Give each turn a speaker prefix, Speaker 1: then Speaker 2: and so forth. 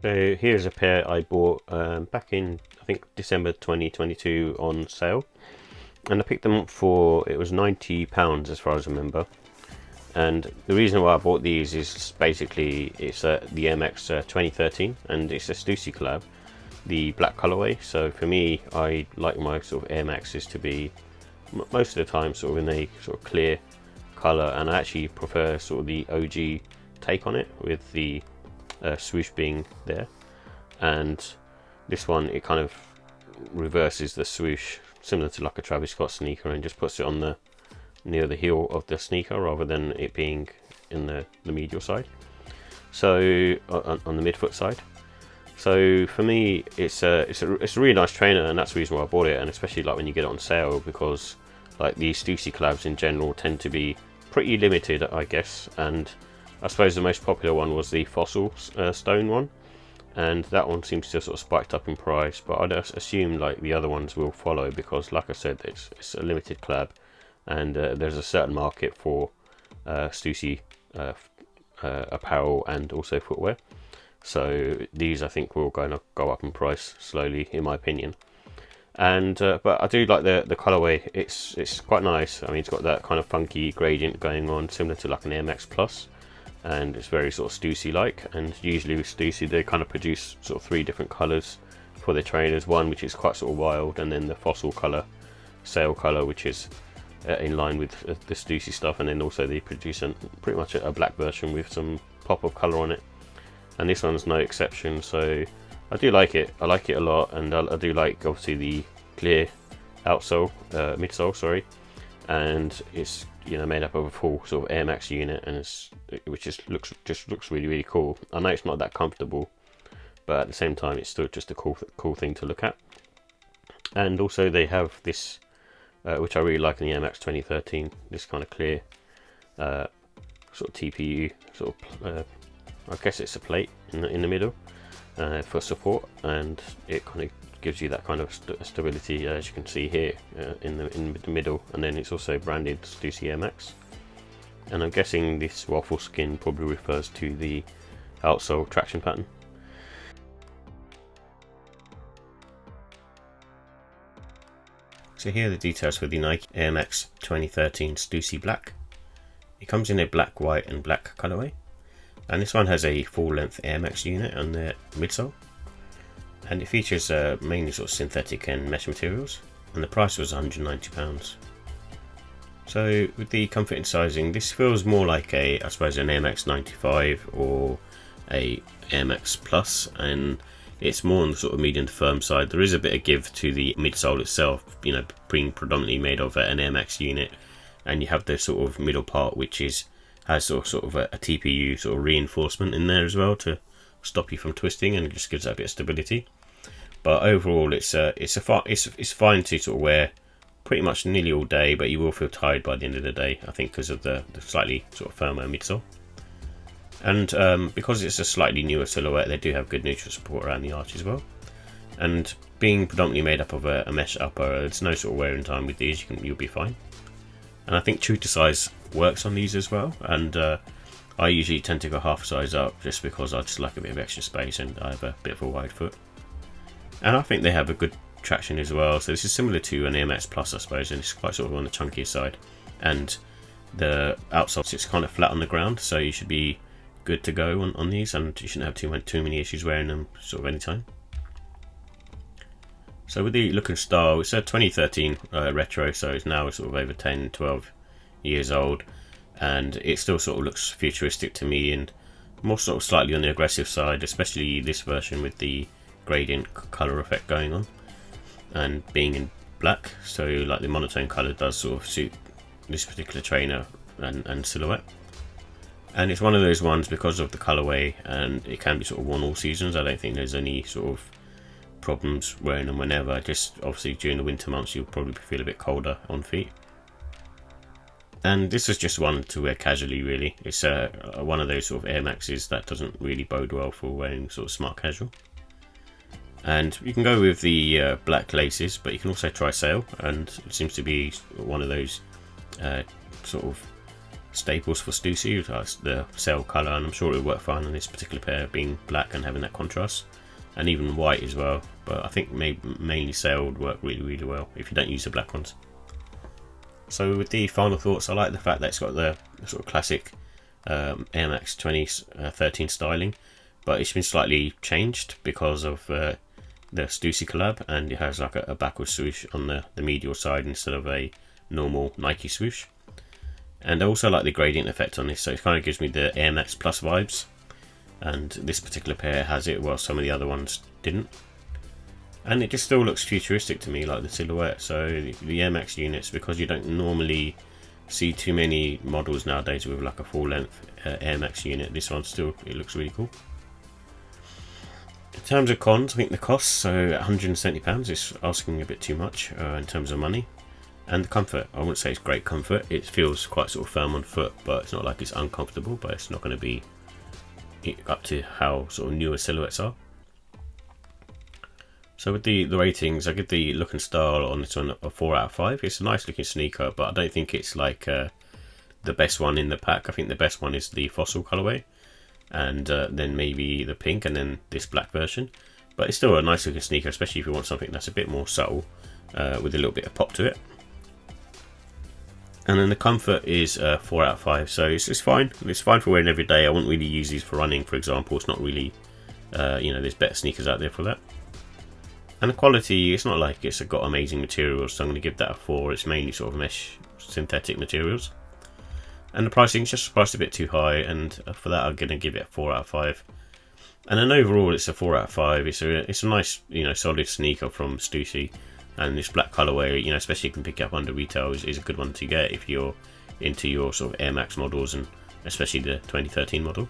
Speaker 1: So here's a pair I bought back in, I think, December 2022 on sale, and I picked them up for, it was £90 as far as I remember. And the reason why I bought these is basically it's the Air Max 2013, and it's a Stussy collab, the black colorway. So for me, I like my sort of Air Maxes to be most of the time sort of in a sort of clear color, and I actually prefer sort of the OG take on it with the swoosh being there. And this one, it kind of reverses the swoosh similar to like a Travis Scott sneaker and just puts it on the near the heel of the sneaker rather than it being in the medial side, so on the midfoot side. So for me, it's a really nice trainer, and that's the reason why I bought it. And especially like when you get it on sale, because like these Stussy collabs in general tend to be pretty limited, I guess. And I suppose the most popular one was the fossil stone one, and that one seems to have sort of spiked up in price. But I'd assume like the other ones will follow, because like I said, it's a limited collab, and there's a certain market for Stussy apparel and also footwear. So these I think will go up in price slowly, in my opinion. And but I do like the colorway. It's quite nice. I mean, it's got that kind of funky gradient going on, similar to like an Air Max Plus, and it's very sort of Stussy like. And usually with Stussy, they kind of produce sort of 3 different colors for their trainers. One which is quite sort of wild, and then the fossil color, sail color, which is in line with the Stussy stuff, and then also they produce pretty much a black version with some pop of color on it. And this one's no exception. So I do like it. I like it a lot, and I do like obviously the clear outsole, midsole, sorry, and it's made up of a full sort of Air Max unit, and which looks really cool. I know it's not that comfortable, but at the same time it's still just a cool thing to look at. And also they have this, which I really like in the Air Max 2013, this kind of clear sort of TPU sort of I guess it's a plate in the middle for support, and it kind of gives you that kind of stability, as you can see here in the middle. And then it's also branded Stussy Air Max, and I'm guessing this waffle skin probably refers to the outsole traction pattern. So here are the details for the Nike Air Max 2013 Stussy Black. It comes in a black, white and black colorway, and this one has a full-length Air Max unit on the midsole, and it features mainly sort of synthetic and mesh materials, and the price was £190. So with the comfort and sizing, this feels more like I suppose an Air Max 95 or a Air Max Plus, and it's more on the sort of medium to firm side. There is a bit of give to the midsole itself, being predominantly made of an Air Max unit, and you have the sort of middle part which has sort of a TPU sort of reinforcement in there as well to stop you from twisting, and it just gives that a bit of stability. But overall, it's fine to sort of wear pretty much nearly all day, but you will feel tired by the end of the day, I think, because of the slightly sort of firmer midsole. And because it's a slightly newer silhouette, they do have good neutral support around the arch as well. And being predominantly made up of a mesh upper, there's no sort of wear in time with these. You'll be fine. And I think true to size works on these as well, and I usually tend to go half a size up just because I just like a bit of extra space, and I have a bit of a wide foot. And I think they have a good traction as well. So this is similar to an Air Max Plus, I suppose, and it's quite sort of on the chunkier side. And the outsole sits kind of flat on the ground, so you should be good to go on these, and you shouldn't have too many issues wearing them sort of anytime. So with the look and style, it's a 2013 retro, so it's now sort of over 10-12 years old, and it still sort of looks futuristic to me, and more sort of slightly on the aggressive side, especially this version with the gradient colour effect going on and being in black. So like the monotone colour does sort of suit this particular trainer and silhouette. And it's one of those ones, because of the colourway, and it can be sort of worn all seasons. I don't think there's any sort of problems wearing them whenever. Just obviously during the winter months you'll probably feel a bit colder on feet. And this is just one to wear casually, really. It's one of those sort of Air Maxes that doesn't really bode well for wearing sort of smart casual. And you can go with the black laces, but you can also try sail, and it seems to be one of those sort of staples for Stussy. That's the cell colour, and I'm sure it would work fine on this particular pair, being black and having that contrast, and even white as well. But I think mainly cell would work really well if you don't use the black ones. So with the final thoughts, I like the fact that it's got the sort of classic Air Max 2013 styling, but it's been slightly changed because of the Stussy collab, and it has like a backward swoosh on the medial side instead of a normal Nike swoosh. And I also like the gradient effect on this, so it kind of gives me the Air Max Plus vibes, and this particular pair has it while some of the other ones didn't. And it just still looks futuristic to me, like the silhouette. So the Air Max units, because you don't normally see too many models nowadays with like a full length Air Max unit, this one still, it looks really cool. In terms of cons, I think the cost, so £170 is asking a bit too much in terms of money. And the comfort, I wouldn't say it's great comfort. It feels quite sort of firm on foot, but it's not like it's uncomfortable, but it's not going to be up to how sort of newer silhouettes are. So with the ratings, I give the look and style on this one a 4 out of 5. It's a nice looking sneaker, but I don't think it's like the best one in the pack. I think the best one is the fossil colorway, and then maybe the pink, and then this black version. But it's still a nice looking sneaker, especially if you want something that's a bit more subtle with a little bit of pop to it. And then the comfort is 4 out of 5, so it's fine. It's fine for wearing every day. I wouldn't really use these for running, for example. It's not really, there's better sneakers out there for that. And the quality, it's not like it's got amazing materials, so I'm going to give that a 4. It's mainly sort of mesh synthetic materials. And the pricing is just priced a bit too high, and for that I'm going to give it a 4 out of 5. And then overall it's a 4 out of 5. It's a nice, solid sneaker from Stussy. And this black colorway, especially you can pick it up under retail, is a good one to get if you're into your sort of Air Max models, and especially the 2013 model.